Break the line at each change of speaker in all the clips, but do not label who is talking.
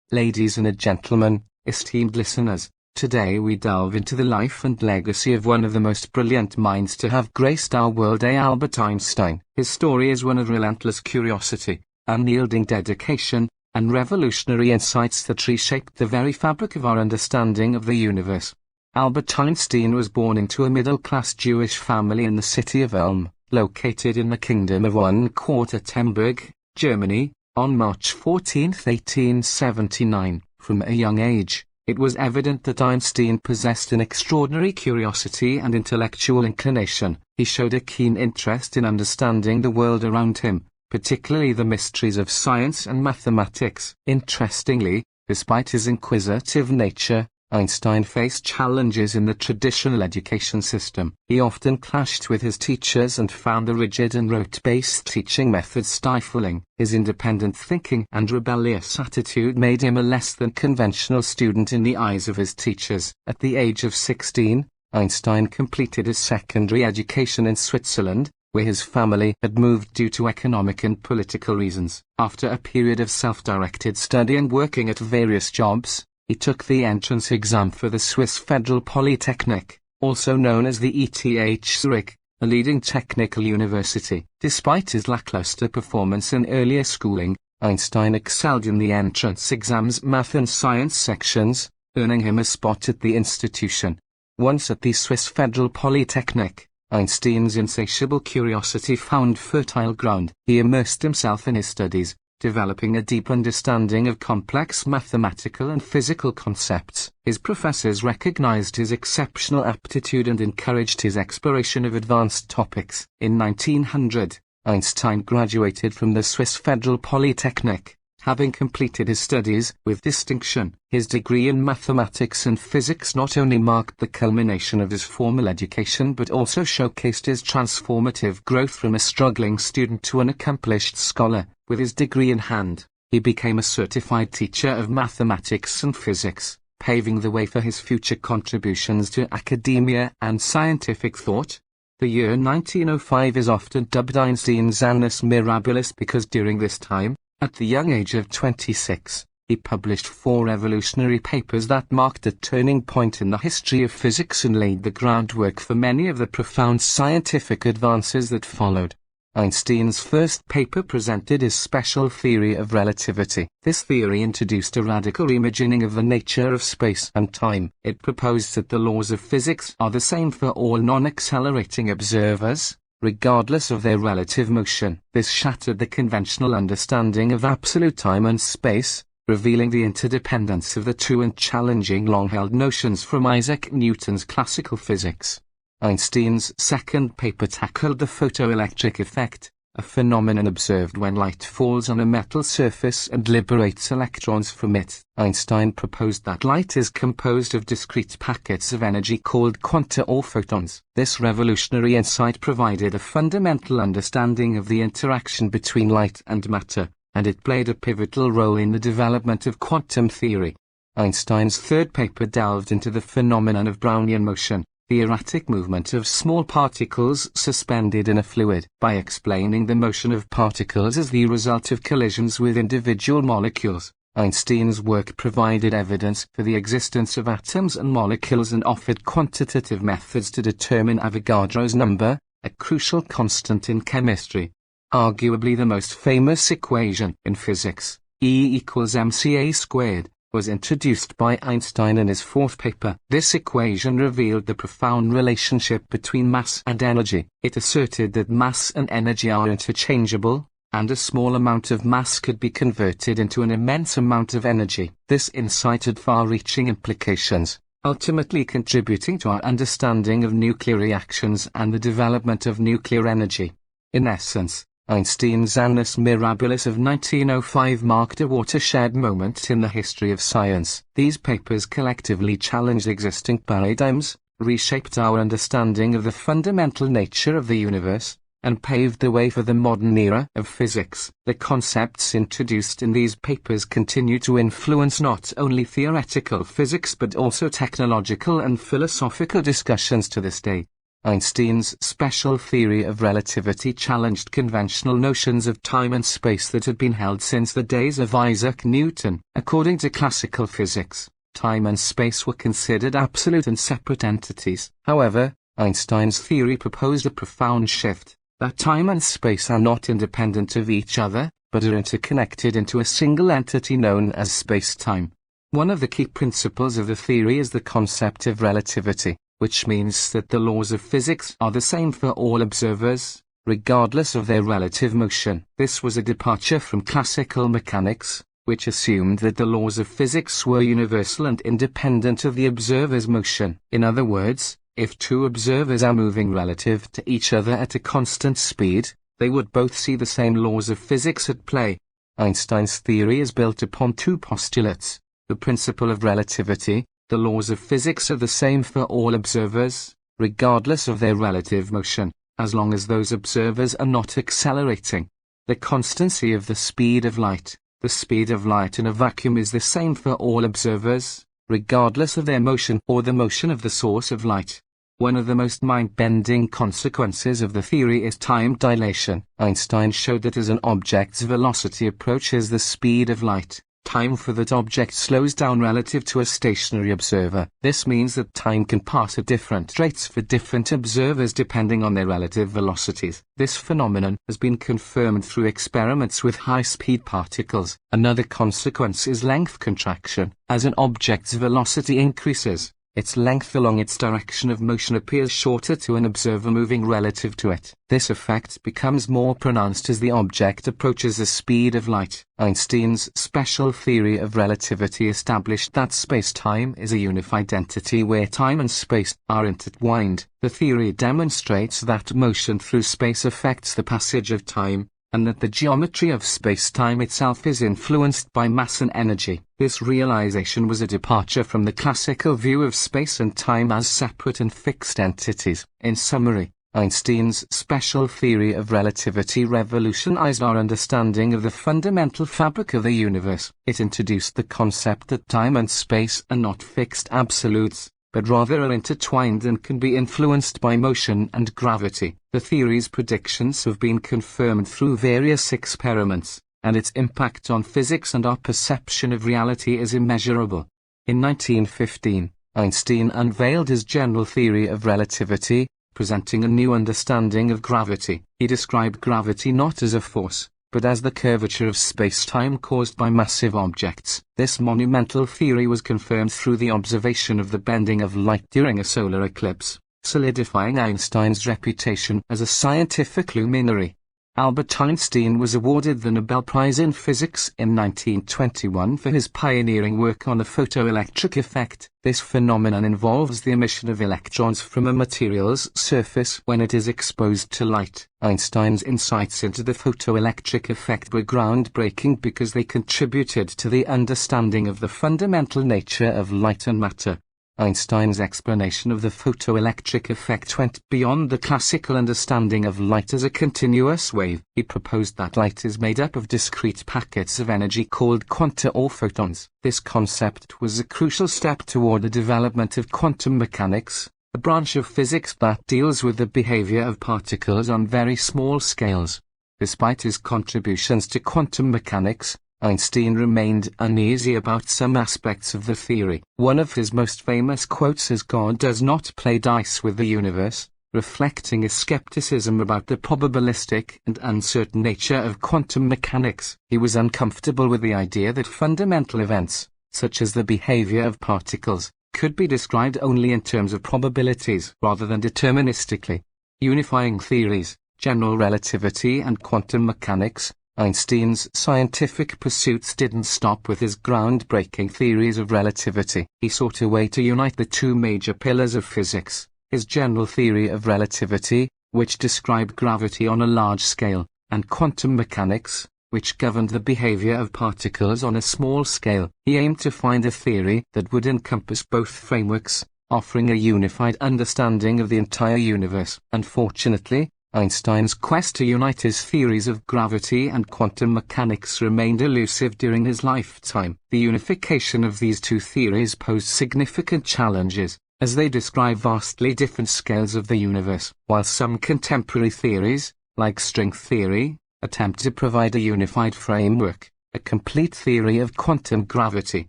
Ladies and gentlemen, esteemed listeners, today we delve into the life and legacy of one of the most brilliant minds to have graced our world, Albert Einstein. His story is one of relentless curiosity, unyielding dedication, and revolutionary insights that reshaped the very fabric of our understanding of the universe. Albert Einstein was born into a middle-class Jewish family in the city of Ulm, located in the Kingdom of Embark, Germany, on March 14, 1879. From a young age, it was evident that Einstein possessed an extraordinary curiosity and intellectual inclination. He showed a keen interest in understanding the world around him, particularly the mysteries of science and mathematics. Interestingly, despite his inquisitive nature, Einstein faced challenges in the traditional education system. He often clashed with his teachers and found the rigid and rote-based teaching methods stifling. His independent thinking and rebellious attitude made him a less than conventional student in the eyes of his teachers. At the age of 16, Einstein completed his secondary education in Switzerland, where his family had moved due to economic and political reasons. After a period of self-directed study and working at various jobs, he took the entrance exam for the Swiss Federal Polytechnic, also known as the ETH Zurich, a leading technical university. Despite his lackluster performance in earlier schooling, Einstein excelled in the entrance exam's math and science sections, earning him a spot at the institution. Once at the Swiss Federal Polytechnic, Einstein's insatiable curiosity found fertile ground. He immersed himself in his studies, developing a deep understanding of complex mathematical and physical concepts. His professors recognized his exceptional aptitude and encouraged his exploration of advanced topics. In 1900, Einstein graduated from the Swiss Federal Polytechnic, having completed his studies with distinction. His degree in mathematics and physics not only marked the culmination of his formal education but also showcased his transformative growth from a struggling student to an accomplished scholar. With his degree in hand, he became a certified teacher of mathematics and physics, paving the way for his future contributions to academia and scientific thought. The year 1905 is often dubbed Einstein's annus mirabilis because during this time, at the young age of 26, he published 4 revolutionary papers that marked a turning point in the history of physics and laid the groundwork for many of the profound scientific advances that followed. Einstein's first paper presented his special theory of relativity. This theory introduced a radical reimagining of the nature of space and time. It proposed that the laws of physics are the same for all non-accelerating observers, regardless of their relative motion. This shattered the conventional understanding of absolute time and space, revealing the interdependence of the two and challenging long-held notions from Isaac Newton's classical physics. Einstein's second paper tackled the photoelectric effect, a phenomenon observed when light falls on a metal surface and liberates electrons from it. Einstein proposed that light is composed of discrete packets of energy called quanta or photons. This revolutionary insight provided a fundamental understanding of the interaction between light and matter, and it played a pivotal role in the development of quantum theory. Einstein's third paper delved into the phenomenon of Brownian motion, the erratic movement of small particles suspended in a fluid. By explaining the motion of particles as the result of collisions with individual molecules, Einstein's work provided evidence for the existence of atoms and molecules and offered quantitative methods to determine Avogadro's number, a crucial constant in chemistry. Arguably the most famous equation in physics, E equals mc² squared, was introduced by Einstein in his fourth paper. This equation revealed the profound relationship between mass and energy. It asserted that mass and energy are interchangeable, and a small amount of mass could be converted into an immense amount of energy. This insight had far-reaching implications, ultimately contributing to our understanding of nuclear reactions and the development of nuclear energy. In essence, Einstein's annus mirabilis of 1905 marked a watershed moment in the history of science. These papers collectively challenged existing paradigms, reshaped our understanding of the fundamental nature of the universe, and paved the way for the modern era of physics. The concepts introduced in these papers continue to influence not only theoretical physics but also technological and philosophical discussions to this day. Einstein's special theory of relativity challenged conventional notions of time and space that had been held since the days of Isaac Newton. According to classical physics, time and space were considered absolute and separate entities. However, Einstein's theory proposed a profound shift, that time and space are not independent of each other, but are interconnected into a single entity known as space-time. One of the key principles of the theory is the concept of relativity, which means that the laws of physics are the same for all observers, regardless of their relative motion. This was a departure from classical mechanics, which assumed that the laws of physics were universal and independent of the observer's motion. In other words, if two observers are moving relative to each other at a constant speed, they would both see the same laws of physics at play. Einstein's theory is built upon two postulates: the principle of relativity. The laws of physics are the same for all observers, regardless of their relative motion, as long as those observers are not accelerating. The constancy of the speed of light. The speed of light in a vacuum is the same for all observers, regardless of their motion or the motion of the source of light. One of the most mind-bending consequences of the theory is time dilation. Einstein showed that as an object's velocity approaches the speed of light, time for that object slows down relative to a stationary observer. This means that time can pass at different rates for different observers depending on their relative velocities. This phenomenon has been confirmed through experiments with high-speed particles. Another consequence is length contraction. As an object's velocity increases, its length along its direction of motion appears shorter to an observer moving relative to it. This effect becomes more pronounced as the object approaches the speed of light. Einstein's special theory of relativity established that space-time is a unified entity where time and space are intertwined. The theory demonstrates that motion through space affects the passage of time, and that the geometry of space-time itself is influenced by mass and energy. This realization was a departure from the classical view of space and time as separate and fixed entities. In summary, Einstein's special theory of relativity revolutionized our understanding of the fundamental fabric of the universe. It introduced the concept that time and space are not fixed absolutes, but rather are intertwined and can be influenced by motion and gravity. The theory's predictions have been confirmed through various experiments, and its impact on physics and our perception of reality is immeasurable. In 1915, Einstein unveiled his general theory of relativity, presenting a new understanding of gravity. He described gravity not as a force, but as the curvature of space-time caused by massive objects. This monumental theory was confirmed through the observation of the bending of light during a solar eclipse, solidifying Einstein's reputation as a scientific luminary. Albert Einstein was awarded the Nobel Prize in Physics in 1921 for his pioneering work on the photoelectric effect. This phenomenon involves the emission of electrons from a material's surface when it is exposed to light. Einstein's insights into the photoelectric effect were groundbreaking because they contributed to the understanding of the fundamental nature of light and matter. Einstein's explanation of the photoelectric effect went beyond the classical understanding of light as a continuous wave. He proposed that light is made up of discrete packets of energy called quanta or photons. This concept was a crucial step toward the development of quantum mechanics, a branch of physics that deals with the behavior of particles on very small scales. Despite his contributions to quantum mechanics, Einstein remained uneasy about some aspects of the theory. One of his most famous quotes is, "God does not play dice with the universe," reflecting a skepticism about the probabilistic and uncertain nature of quantum mechanics. He was uncomfortable with the idea that fundamental events, such as the behavior of particles, could be described only in terms of probabilities rather than deterministically. Unifying theories, general relativity and quantum mechanics, Einstein's scientific pursuits didn't stop with his groundbreaking theories of relativity. He sought a way to unite the two major pillars of physics: his general theory of relativity, which described gravity on a large scale, and quantum mechanics, which governed the behavior of particles on a small scale. He aimed to find a theory that would encompass both frameworks, offering a unified understanding of the entire universe. Unfortunately, Einstein's quest to unite his theories of gravity and quantum mechanics remained elusive during his lifetime. The unification of these two theories posed significant challenges. as they describe vastly different scales of the universe. While some contemporary theories, like string theory, attempt to provide a unified framework, a complete theory of quantum gravity,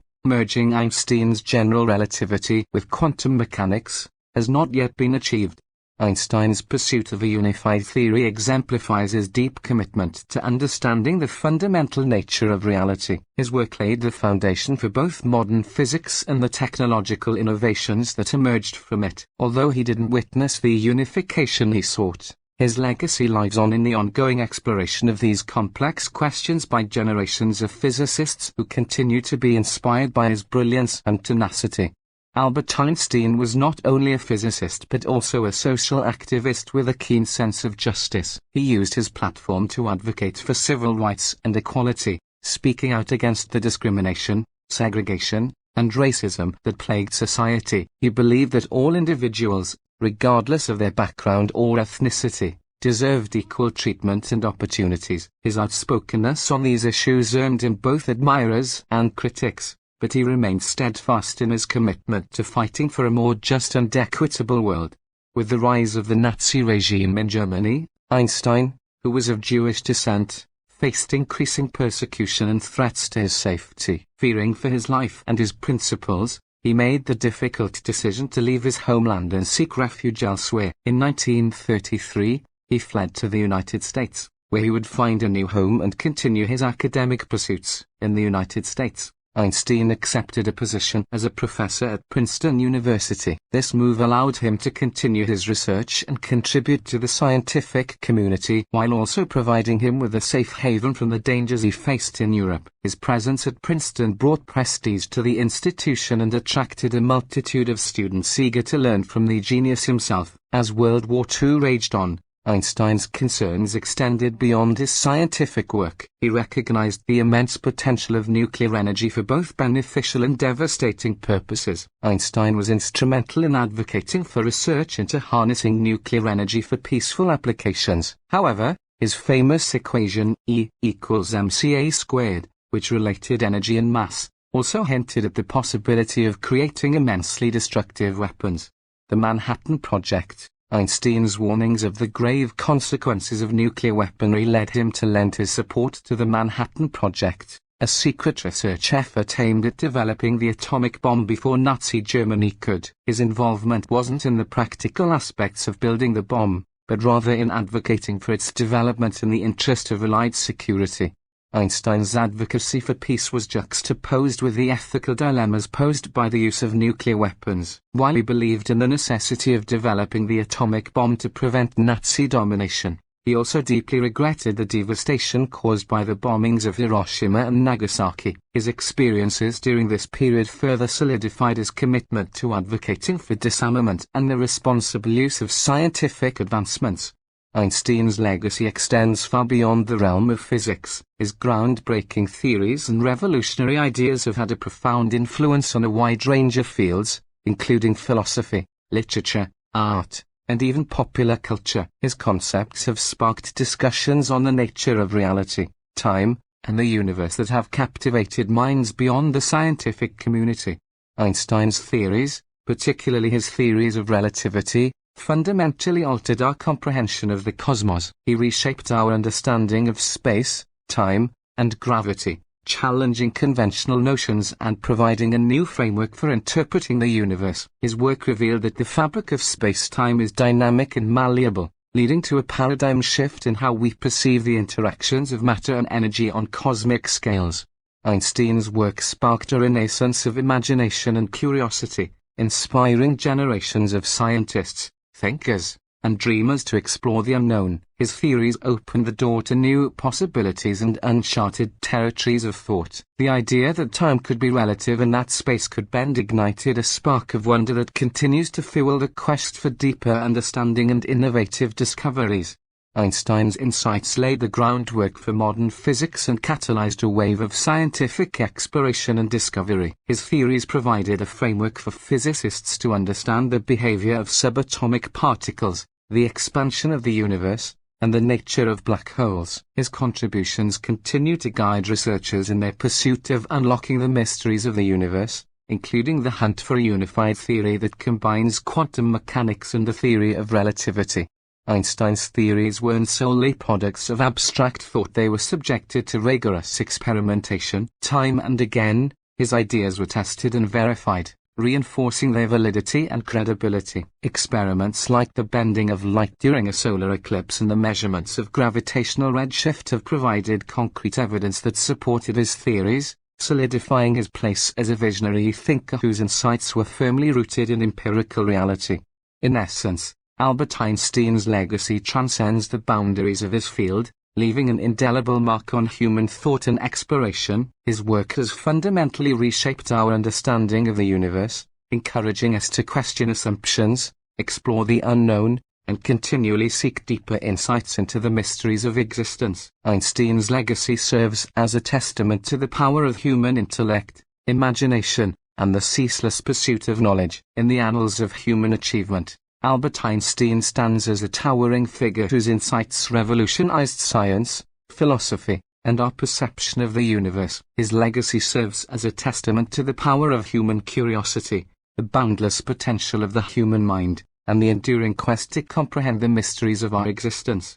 merging Einstein's general relativity with quantum mechanics, has not yet been achieved. Einstein's pursuit of a unified theory exemplifies his deep commitment to understanding the fundamental nature of reality. His work laid the foundation for both modern physics and the technological innovations that emerged from it. Although he didn't witness the unification he sought, his legacy lives on in the ongoing exploration of these complex questions by generations of physicists who continue to be inspired by his brilliance and tenacity. Albert Einstein was not only a physicist but also a social activist with a keen sense of justice. He used his platform to advocate for civil rights and equality, speaking out against the discrimination, segregation, and racism that plagued society. He believed that all individuals, regardless of their background or ethnicity, deserved equal treatment and opportunities. His outspokenness on these issues earned him both admirers and critics, but he remained steadfast in his commitment to fighting for a more just and equitable world. With the rise of the Nazi regime in Germany, Einstein, who was of Jewish descent, faced increasing persecution and threats to his safety. Fearing for his life and his principles, he made the difficult decision to leave his homeland and seek refuge elsewhere. In 1933, he fled to the United States, where he would find a new home and continue his academic pursuits. In the United States, Einstein accepted a position as a professor at Princeton University. This move allowed him to continue his research and contribute to the scientific community, while also providing him with a safe haven from the dangers he faced in Europe. His presence at Princeton brought prestige to the institution and attracted a multitude of students eager to learn from the genius himself. As World War II raged on, Einstein's concerns extended beyond his scientific work. He recognized the immense potential of nuclear energy for both beneficial and devastating purposes. Einstein was instrumental in advocating for research into harnessing nuclear energy for peaceful applications. However, his famous equation, E equals mc² squared, which related energy and mass, also hinted at the possibility of creating immensely destructive weapons. The Manhattan Project. Einstein's warnings of the grave consequences of nuclear weaponry led him to lend his support to the Manhattan Project, a secret research effort aimed at developing the atomic bomb before Nazi Germany could. His involvement wasn't in the practical aspects of building the bomb, but rather in advocating for its development in the interest of Allied security. Einstein's advocacy for peace was juxtaposed with the ethical dilemmas posed by the use of nuclear weapons. While he believed in the necessity of developing the atomic bomb to prevent Nazi domination, he also deeply regretted the devastation caused by the bombings of Hiroshima and Nagasaki. His experiences during this period further solidified his commitment to advocating for disarmament and the responsible use of scientific advancements. Einstein's legacy extends far beyond the realm of physics. His groundbreaking theories and revolutionary ideas have had a profound influence on a wide range of fields, including philosophy, literature, art, and even popular culture. His concepts have sparked discussions on the nature of reality, time, and the universe that have captivated minds beyond the scientific community. Einstein's theories, particularly his theories of relativity, fundamentally altered our comprehension of the cosmos. He reshaped our understanding of space, time, and gravity, challenging conventional notions and providing a new framework for interpreting the universe. His work revealed that the fabric of space-time is dynamic and malleable, leading to a paradigm shift in how we perceive the interactions of matter and energy on cosmic scales. Einstein's work sparked a renaissance of imagination and curiosity, inspiring generations of scientists, thinkers, and dreamers to explore the unknown. His theories opened the door to new possibilities and uncharted territories of thought. The idea that time could be relative and that space could bend ignited a spark of wonder that continues to fuel the quest for deeper understanding and innovative discoveries. Einstein's insights laid the groundwork for modern physics and catalyzed a wave of scientific exploration and discovery. His theories provided a framework for physicists to understand the behavior of subatomic particles, the expansion of the universe, and the nature of black holes. His contributions continue to guide researchers in their pursuit of unlocking the mysteries of the universe, including the hunt for a unified theory that combines quantum mechanics and the theory of relativity. Einstein's theories weren't solely products of abstract thought, they were subjected to rigorous experimentation. Time and again, his ideas were tested and verified, reinforcing their validity and credibility. Experiments like the bending of light during a solar eclipse and the measurements of gravitational redshift have provided concrete evidence that supported his theories, solidifying his place as a visionary thinker whose insights were firmly rooted in empirical reality. In essence, Albert Einstein's legacy transcends the boundaries of his field, leaving an indelible mark on human thought and exploration. His work has fundamentally reshaped our understanding of the universe, encouraging us to question assumptions, explore the unknown, and continually seek deeper insights into the mysteries of existence. Einstein's legacy serves as a testament to the power of human intellect, imagination, and the ceaseless pursuit of knowledge. In the annals of human achievement, Albert Einstein stands as a towering figure whose insights revolutionized science, philosophy, and our perception of the universe. His legacy serves as a testament to the power of human curiosity, the boundless potential of the human mind, and the enduring quest to comprehend the mysteries of our existence.